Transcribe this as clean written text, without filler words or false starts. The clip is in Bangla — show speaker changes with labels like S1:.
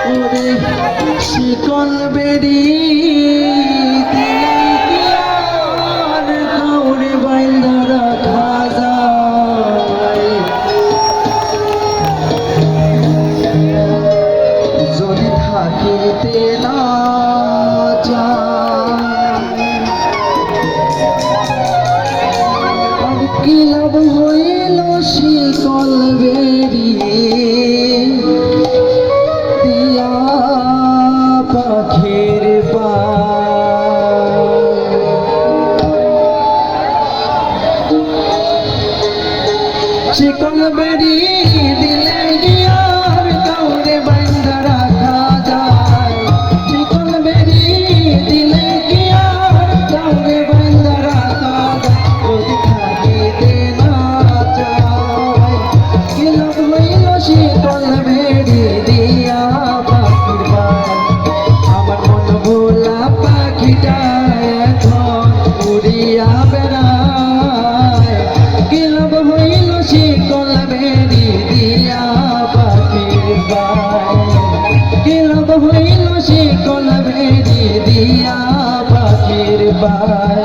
S1: ওরে শিকল বেরি কাউরে বাইন্দা রাখা যায় যদি থাকিতে না কি লাভ হইল শিকল বেরিয়ে দিয়া পাখির শিকল বেরিয়ে দিলে গিয়ার কাউরে বাইন্দা রাখা যায় শিকল বেরিয়ে দিলে গিয়ার কাউরে বাইন্দা রাখা যায় যদি থাকিতে না চায় কি লাভ হইল শিকল বেরিয়ে দিয়া পাখির পায় আমার মন ভোলা পাখিটা এখন উড়িয়া বেড়ায় কি লাভ হইল শিকল বেরিয়ে দিয়া পাখির পায় কি লাভ হইল শিকল বেরিয়ে দিয়া পাখির পায়